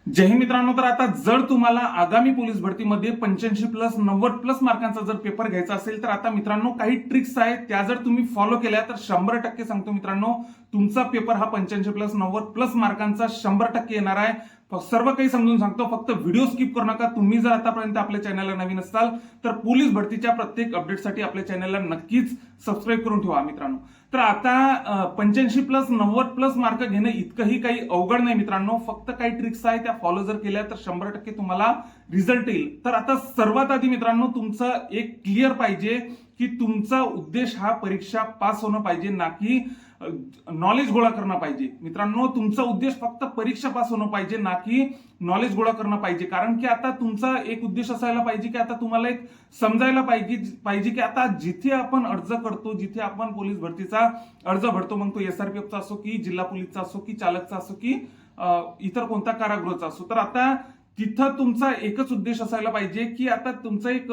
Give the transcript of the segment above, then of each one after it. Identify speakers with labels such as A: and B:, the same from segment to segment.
A: जय हिंद मित्रांनो. तर आता जर तुम्हाला आगामी पोलीस भरतीमध्ये 85+ 90+ मार्कांचा जर पेपर घ्यायचा असेल तर आता मित्रांनो काही ट्रिक्स आहेत, त्या जर तुम्ही फॉलो केल्या तर 100% सांगतो मित्रांनो तुमचा पेपर हा 85+ 90+ मार्कांचा 100% येणार आहे. सर्व काही समजून सांगतो, फक्त व्हिडिओ स्किप करू नका. तुम्ही जर आतापर्यंत आपल्या चॅनलला नवीन असाल तर पोलीस भरतीच्या प्रत्येक अपडेटसाठी आपल्या चॅनलला नक्कीच सबस्क्राईब करून ठेवा मित्रांनो. तर आता 85+ 90+ मार्क घेणं इतकंही काही अवघड नाही मित्रांनो. फक्त काही ट्रिक्स आहेत त्या फॉलो जर केल्या तर 100% तुम्हाला रिझल्ट येईल. तर आता सर्वात आधी मित्रांनो तुमचं एक क्लिअर पाहिजे की तुमचा उद्देश हा परीक्षा पास होणं पाहिजे, ना की नॉलेज गोळा करणं पाहिजे. मित्रांनो तुमचा उद्देश फक्त परीक्षा पास होणं पाहिजे, ना की नॉलेज गोळा करणं पाहिजे. कारण की आता तुमचा एक उद्देश असायला पाहिजे की आता तुम्हाला एक समजायला पाहिजे की आता जिथे आपण अर्ज करतो, जिथे आपण पोलीस भरतीचा अर्ज भरतो, मग तो SRPFचा असो की जिल्हा पोलीसचा असो की चालकचा असो की इतर कोणता कारागृहाचा असो, तर आता तिथं तुमचा एकच उद्देश असायला पाहिजे की आता तुमचं एक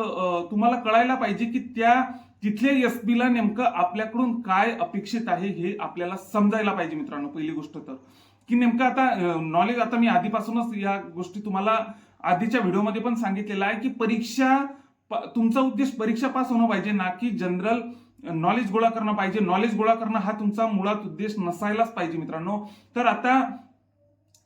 A: तुम्हाला कळायला पाहिजे की त्या तिथल्या SB ला नेमकं आपल्याकडून काय अपेक्षित आहे हे आपल्याला समजायला पाहिजे मित्रांनो. पहिली गोष्ट तर की नेमकं आता नॉलेज, आता मी आधीपासूनच या गोष्टी तुम्हाला आधीच्या व्हिडिओमध्ये पण सांगितलेलं आहे की तुमचा उद्देश परीक्षा पास होणं पाहिजे, ना की जनरल नॉलेज गोळा करणं पाहिजे. नॉलेज गोळा करणं हा तुमचा मुळात उद्देश नसायलाच पाहिजे मित्रांनो. तर आता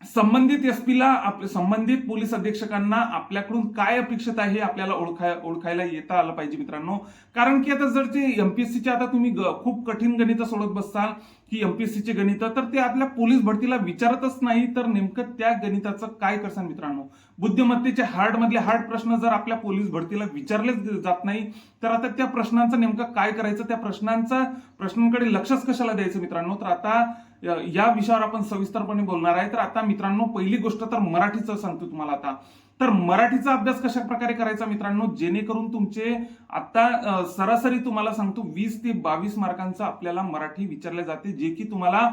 A: संबंधित SP ला संबंधित पोलीस अधीक्षकांना आपल्याकडून काय अपेक्षित आहे हे आपल्याला ओळखायला येता आलं पाहिजे मित्रांनो. कारण की आता जर ते MPSCचे आता तुम्ही खूप कठीण गणित सोडत बसताल की MPSCचे गणित, तर ते आपल्या पोलीस भरतीला विचारतच नाही, तर नेमकं त्या गणिताचं काय करसान मित्रांनो. बुद्धिमत्तेचे हार्ड मधले हार्ड प्रश्न जर आपल्या पोलीस भरतीला विचारलेच जात नाही, तर आता त्या प्रश्नांचं नेमकं काय करायचं, त्या प्रश्नांकडे लक्षच कशाला द्यायचं मित्रांनो. तर आता या विषयावर आपण सविस्तरपणे बोलणार आहे. तर आता मित्रांनो पहिली गोष्ट तर मराठीचं सांगतो तुम्हाला. आता तर मराठीचा अभ्यास कशा प्रकारे करायचा मित्रांनो, जेणेकरून तुमचे आता सरासरी तुम्हाला सांगतो 20 ते 22 मार्कांचा आपल्याला मराठी विचारले जाते, जे की तुम्हाला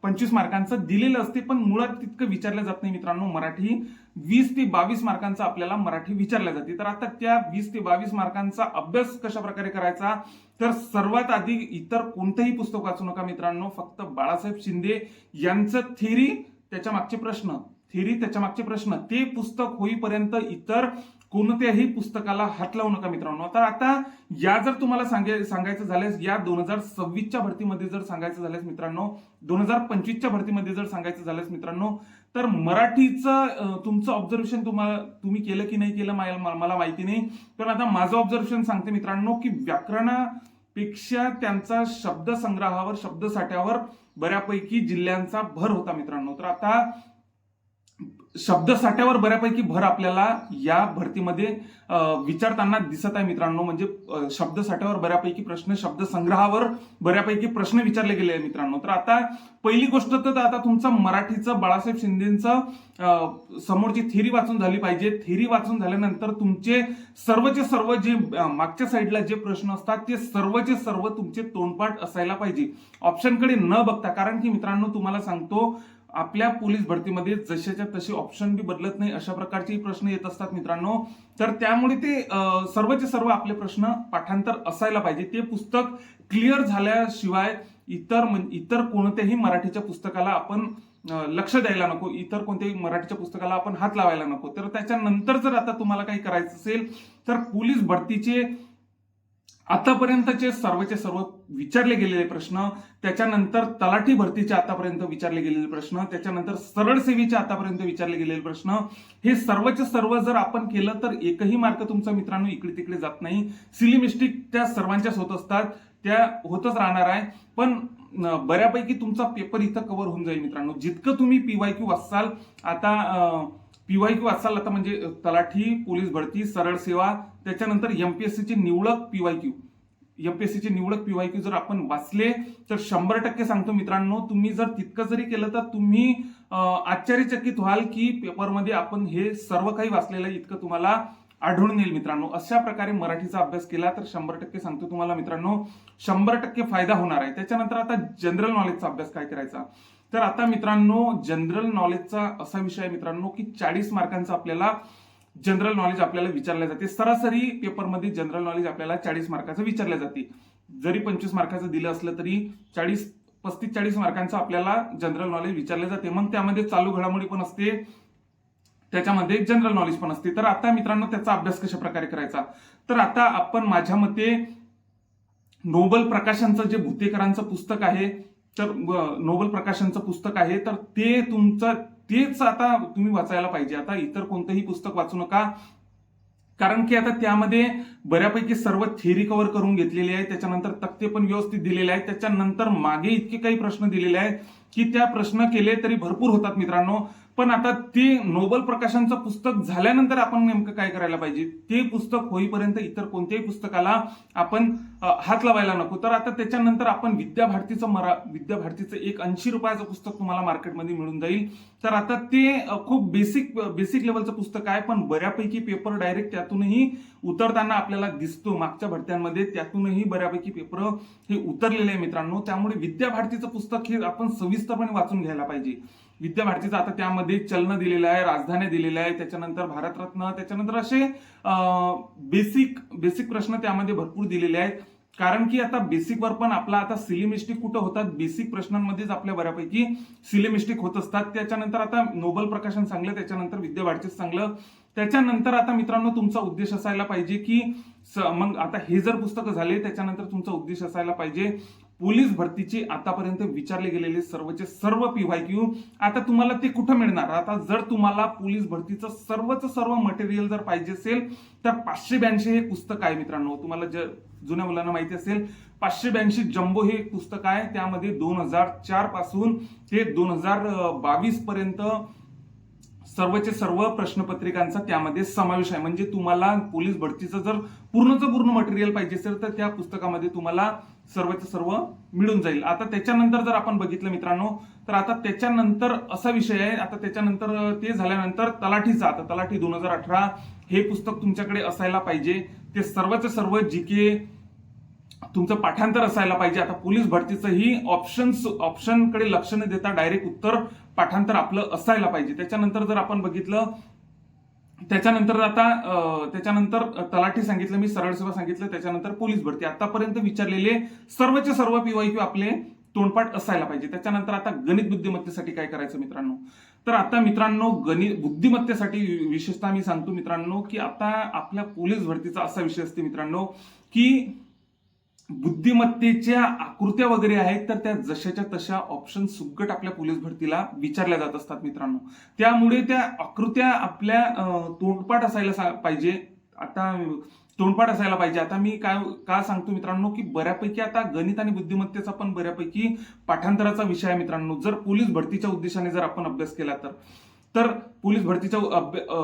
A: 25 मार्कांचं दिलेलं असते, पण मुळात तितकं विचारलं जात नाही मित्रांनो. मराठी 20 ते 22 मार्कांचा आपल्याला मराठी विचारल्या जाते. तर आता त्या 20 ते 22 मार्कांचा अभ्यास कशा प्रकारे करायचा, तर सर्वात आधी इतर कोणतंही पुस्तक वाचू नका मित्रांनो. फक्त बाळासाहेब शिंदे यांचं थेरी त्याच्या मागचे प्रश्न ते पुस्तक होईपर्यंत इतर कोणत्याही पुस्तकाला हात लावू नका मित्रांनो. तर आता या जर तुम्हाला सांगायचं झाल्यास या 2026च्या भरतीमध्ये जर सांगायचं झाल्यास मित्रांनो, 2025च्या भरतीमध्ये जर सांगायचं झाल्यास मित्रांनो, तर मराठीचं तुमचं ऑब्झर्वेशन तुम्ही केलं की नाही केलं मला माहिती नाही, पण आता माझं ऑब्झर्वेशन सांगते मित्रांनो की व्याकरणापेक्षा त्यांचा शब्दसंग्रहावर शब्दसाठ्यावर बऱ्यापैकी जिल्ह्यांचा भर होता मित्रांनो. तर आता शब्दसाठ्यावर बऱ्यापैकी भर आपल्याला या भरतीमध्ये विचारताना दिसत आहे मित्रांनो. म्हणजे शब्दसाठ्यावर बऱ्यापैकी प्रश्न, शब्दसंग्रहावर बऱ्यापैकी प्रश्न विचारले गेले आहे मित्रांनो. तर आता पहिली गोष्ट तर आता तुमचं मराठीचं बाळासाहेब शिंदेचं समोरची थेरी वाचून झाली पाहिजे. थेरी वाचून झाल्यानंतर तुमचे सर्वचे सर्व जे मागच्या साईडला जे प्रश्न असतात ते सर्वचे सर्व तुमचे तोंडपाठ असायला पाहिजे, ऑप्शनकडे न बघता. कारण की मित्रांनो तुम्हाला सांगतो आपल्या पोलीस भरतीमध्ये जशाच्या तसे ऑप्शन बी बदलत नाही, अशा प्रकारचे प्रश्न येत असतात मित्रांनो. तर त्यामुळे ते सर्वचे सर्व आपले प्रश्न पाठांतर असायला पाहिजे. ते पुस्तक क्लिअर झाल्याशिवाय इतर कोणत्याही मराठीच्या पुस्तकाला आपण लक्ष द्यायला नको, इतर कोणत्याही मराठीच्या पुस्तकाला आपण हात लावायला नको. तर त्याच्यानंतर जर आता तुम्हाला काही करायचं असेल तर पोलीस भरतीचे आतापर्यंतचे सर्वचे सर्व विचारले गेलेले प्रश्न, त्याच्यानंतर तलाठी भरतीचे आतापर्यंत विचारले गेलेले प्रश्न, त्याच्यानंतर सरळ सेवेचे आतापर्यंत विचारले गेलेले प्रश्न, हे सर्वचे सर्व जर आपण केलं तर एकही मार्क तुमचा मित्रांनो इकडे तिकडे जात नाही. सिली मिस्टेक त्या सर्वांच्याच होत असतात, त्या होतच राहणार आहे, पण बऱ्यापैकी तुमचा पेपर इथं कव्हर होऊन जाईल मित्रांनो. जितकं तुम्ही PYQ वाचाल, आता PYQ वाचाल आता म्हणजे तलाठी, पोलीस भरती, सरळ सेवा, त्याच्यानंतर MPSCचे निवडक PYQ जर आपण वाचले तर 100% सांगतो मित्रांनो, तुम्ही जर तितकं जरी केलं तर तुम्ही आश्चर्यचकित व्हाल की पेपरमध्ये आपण हे सर्व काही वाचलेलं इतकं तुम्हाला आढळून येईल मित्रांनो. अशा प्रकारे मराठीचा अभ्यास केला तर 100% सांगतो तुम्हाला मित्रांनो 100% फायदा होणार आहे. त्याच्यानंतर आता जनरल नॉलेजचा अभ्यास काय करायचा, तर आता मित्रांनो जनरल नॉलेजचा असा विषय आहे मित्रांनो की 40 मार्कांचा आपल्याला जनरल नॉलेज आपल्याला विचारले जाते. सरासरी पेपरमध्ये जनरल नॉलेज आपल्याला 40 मार्काचं विचारले जाते. जरी 25 मार्काचं दिलं असलं तरी 35-40 मार्कांचं आपल्याला जनरल नॉलेज विचारले जाते. मग त्यामध्ये चालू घडामोडी पण असते, त्याच्यामध्ये जनरल नॉलेज पण असते. तर आता मित्रांनो त्याचा अभ्यास कशा प्रकारे करायचा, तर आता आपण माझ्या मते नोबल प्रकाशनचं जे भुतेकरांचं पुस्तक आहे, तर नोबल प्रकाशनचं पुस्तक आहे, तर ते तुमचं तेच आता तुम्ही वाचायला पाहिजे. आता इतर कोणतंही पुस्तक वाचू नका, कारण की आता त्यामध्ये बऱ्यापैकी सर्व थेरी कव्हर करून घेतलेली आहे. त्याच्यानंतर तक्ते पण व्यवस्थित दिलेले आहेत. त्याच्यानंतर मागे इतके काही प्रश्न दिलेले आहेत की त्या प्रश्न केले तरी भरपूर होतात मित्रांनो. पण आता ते नोबल प्रकाशनचं पुस्तक झाल्यानंतर आपण नेमकं काय करायला पाहिजे, ते पुस्तक होईपर्यंत इतर कोणत्याही पुस्तकाला आपण हात लावायला नको. तर आता त्याच्यानंतर आपण विद्याभारतीचं एक 80 रुपयाचं पुस्तक तुम्हाला मार्केटमध्ये मिळून जाईल. तर आता ते खूप बेसिक लेवलचं पुस्तक आहे, पण बऱ्यापैकी पेपर डायरेक्ट त्यातूनही उतरताना आपल्याला दिसतो. मागच्या भरत्यांमध्ये त्यातूनही बऱ्यापैकी पेपर हे उतरलेले आहे मित्रांनो. त्यामुळे विद्याभारतीचं पुस्तक हे आपण सविस्तरपणे वाचून घ्यायला पाहिजे. विद्याभारतीचं आता त्यामध्ये चलन दिलेलं आहे, राजधान्या दिलेल्या आहे, त्याच्यानंतर भारतरत्न, त्याच्यानंतर असे बेसिक प्रश्न त्यामध्ये भरपूर दिलेले आहेत. कारण की आता बेसिकवर पण आपला आता सिली मिस्टेक कुठं होतात, बेसिक प्रश्नांमध्येच आपल्या बऱ्यापैकी सिली मिस्टेक होत असतात. त्याच्यानंतर आता नोबल प्रकाशन चांगलं, त्याच्यानंतर विद्याभारतीचं चांगलं. त्याच्यानंतर आता मित्रांनो तुमचा उद्देश असायला पाहिजे की मग आता हे जर पुस्तकं झाले, त्याच्यानंतर तुमचा उद्देश असायला पाहिजे पोलीस भरतीची आतापर्यंत विचारले गेलेले सर्वचे सर्व पीवायक्यू आता तुम्हाला ते कुठं मिळणार. आता जर तुम्हाला पोलीस भरतीचं सर्व मटेरियल जर पाहिजे असेल तर 582 हे पुस्तक आहे मित्रांनो. तुम्हाला जुन्या मुलांना माहिती असेल 582 जम्बो हे पुस्तक आहे. त्यामध्ये 2004 पासून ते 2022 पर्यंत सर्वचे सर्व प्रश्नपत्रिकांचा त्यामध्ये समावेश आहे. म्हणजे तुम्हाला पोलीस भरतीचं जर पूर्ण मटेरियल पाहिजे असेल तर त्या पुस्तकामध्ये तुम्हाला सर्वचे सर्व मिळून जाईल. आता त्याच्यानंतर जर आपण बघितलं मित्रांनो, तर आता त्याच्यानंतर असा विषय आहे, आता त्याच्यानंतर ते झाल्यानंतर तलाठीचा, आता तलाठी 2018 हे पुस्तक तुमच्याकडे असायला पाहिजे. ते सर्वचे सर्व जीके तुमचं पाठांतर असायला पाहिजे. आता पोलीस भरतीचंही ऑप्शनकडे लक्ष न देता डायरेक्ट उत्तर पाठांतर आपलं असायला पाहिजे. त्याच्यानंतर जर आपण बघितलं, त्याच्यानंतर तलाठी सांगितलं मी, सरळ सेवा सांगितलं, त्याच्यानंतर पोलीस भरती आतापर्यंत विचारलेले सर्वचे सर्व पीवायक्यू आपले तोंडपाठ असायला पाहिजे. त्याच्यानंतर आता गणित बुद्धिमत्तेसाठी काय करायचं मित्रांनो, तर आता मित्रांनो गणित बुद्धिमत्तेसाठी विशेषतः मी सांगतो मित्रांनो की आता आपल्या पोलीस भरतीचा असा विषय असते मित्रांनो की बुद्धिमत्तेच्या आकृत्या वगैरे आहेत, तर त्या जशाच्या तशा ऑप्शन सुगट आपल्या पोलीस भरतीला विचारल्या जात असतात मित्रांनो. त्यामुळे त्या आकृत्या आपल्या तोंडपाठ असायला पाहिजे. आता तोंडपाठ असायला पाहिजे. आता मी का सांगतो मित्रांनो की बऱ्यापैकी आता गणित आणि बुद्धिमत्तेचा पण बऱ्यापैकी पाठांतराचा विषय आहे मित्रांनो. जर पोलीस भरतीच्या उद्देशाने जर आपण अभ्यास केला तर पोलीस भरतीच्या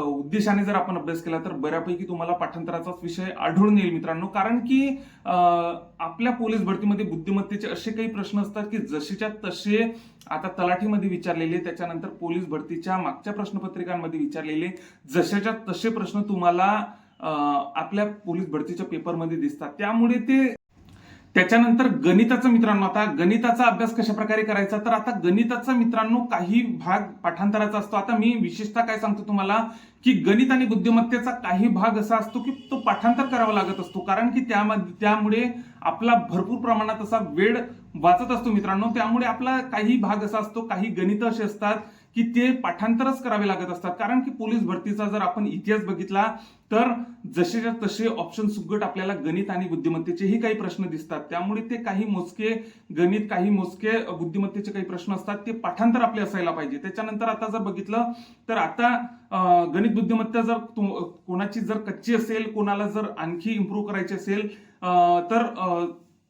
A: उद्देशाने जर आपण अभ्यास केला तर बऱ्यापैकी तुम्हाला पाठांतराचाच विषय आढळून येईल मित्रांनो. कारण की आपल्या पोलीस भरतीमध्ये बुद्धिमत्तेचे असे काही प्रश्न असतात की जसेच्या तसे आता तलाठीमध्ये विचारलेले, त्याच्यानंतर पोलीस भरतीच्या मागच्या प्रश्नपत्रिकांमध्ये विचारलेले जशाच्या तसे प्रश्न तुम्हाला आपल्या पोलीस भरतीच्या पेपरमध्ये दिसतात. त्यामुळे त्याच्यानंतर गणिताचं मित्रांनो, आता गणिताचा अभ्यास कशा प्रकारे करायचा, तर आता गणिताचा मित्रांनो काही भाग पाठांतराचा असतो. आता मी विशेषतः काय सांगतो तुम्हाला की गणित आणि बुद्धिमत्तेचा काही भाग असा असतो की तो पाठांतर करावा लागत असतो. कारण की त्यामुळे आपला भरपूर प्रमाणात असा वेळ वाचत असतो मित्रांनो. त्यामुळे आपला काही भाग असा असतो, काही गणित असे असतात की ते पाठांतरच करावे लागत असतात. कारण की पोलीस भरतीचा जर आपण इतिहास बघितला तर जसेच्या तसे ऑप्शन सुगट आपल्याला गणित आणि बुद्धिमत्तेचेही काही प्रश्न दिसतात. त्यामुळे ते काही मोजके गणित, काही मोजके बुद्धिमत्तेचे काही प्रश्न असतात, ते पाठांतर आपले असायला पाहिजे. त्याच्यानंतर आता जर बघितलं तर आता गणित बुद्धिमत्ता जर कोणाची जर कच्ची असेल, कोणाला जर आणखी इम्प्रूव्ह करायची असेल तर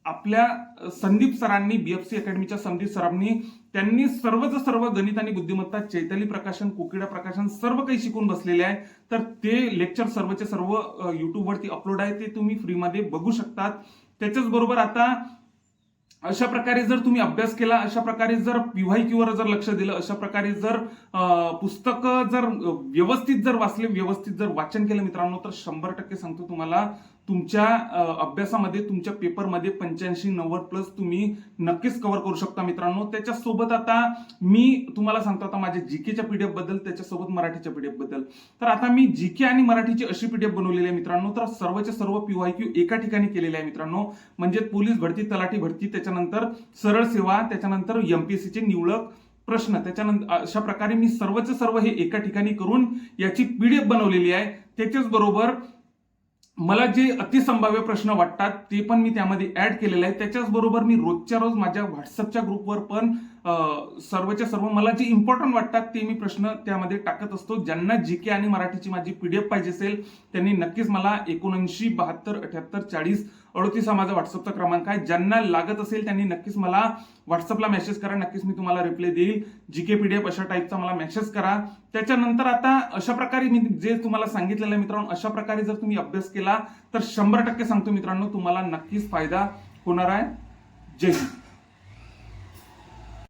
A: आपल्या संदीप सरांनी, बीएफसी अकॅडमीच्या संदीप सरांनी त्यांनी सर्व गणित आणि बुद्धिमत्ता, चैताली प्रकाशन, कोकिडा प्रकाशन सर्व काही शिकून बसलेले आहे. तर ते लेक्चर सर्वचे सर्व युट्यूबवरती अपलोड आहे, ते तुम्ही फ्रीमध्ये बघू शकतात. त्याच्याच बरोबर आता अशा प्रकारे जर तुम्ही अभ्यास केला, अशा प्रकारे जर पीवायक्यूवर जर लक्ष दिलं, अशा प्रकारे जर पुस्तकं जर व्यवस्थित जर वाचले, व्यवस्थित जर वाचन केलं मित्रांनो, तर 100% सांगतो तुम्हाला तुमच्या अभ्यासामध्ये, तुमच्या पेपरमध्ये 85-90+ तुम्ही नक्कीच कव्हर करू शकता मित्रांनो. त्याच्यासोबत आता मी तुम्हाला सांगतो आता माझ्या जीकेच्या पीडीएफ बद्दल, त्याच्यासोबत मराठीच्या पीडीएफ बद्दल. तर आता मी जीके आणि मराठीची अशी पीडीएफ बनवलेली आहे मित्रांनो. तर सर्वचे सर्व पीवायक्यू एका ठिकाणी केलेले आहे मित्रांनो. म्हणजे पोलीस भरती, तलाठी भरती, त्याच्यानंतर सरळ सेवा, त्याच्यानंतर एमपीएससीचे निवडक प्रश्न त्याच्यानंतर अशा प्रकारे मी सर्वचे सर्व हे एका ठिकाणी करून याची पीडीएफ बनवलेली आहे. त्याच्याच बरोबर मला जे अतिसंभाव्य प्रश्न वाटतात ते पण मी त्यामध्ये ऍड केलेले आहे. त्याच्याच बरोबर मी रोजच्या रोज माझ्या व्हॉट्सअपच्या ग्रुपवर पण सर्वच्या सर्व मला जे इम्पॉर्टंट वाटतात ते मी प्रश्न त्यामध्ये टाकत असतो. ज्यांना जीके आणि मराठीची माझी पीडीएफ पाहिजे असेल त्यांनी नक्कीच मला 79 72 78 40 38 हा माझा व्हॉट्सअपचा क्रमांक आहे. ज्यांना लागत असेल त्यांनी नक्कीच मला व्हॉट्सअपला मेसेज करा, नक्कीच मी तुम्हाला रिप्लाय देईल. जीके पीडीएफ अशा टाईपचा मला मेसेज करा. त्याच्यानंतर आता अशा प्रकारे मी जे तुम्हाला सांगितलेलं आहे मित्रांनो, अशा प्रकारे जर तुम्ही अभ्यास केला तर 100% सांगतो मित्रांनो तुम्हाला नक्कीच फायदा होणार आहे. जय हिंद.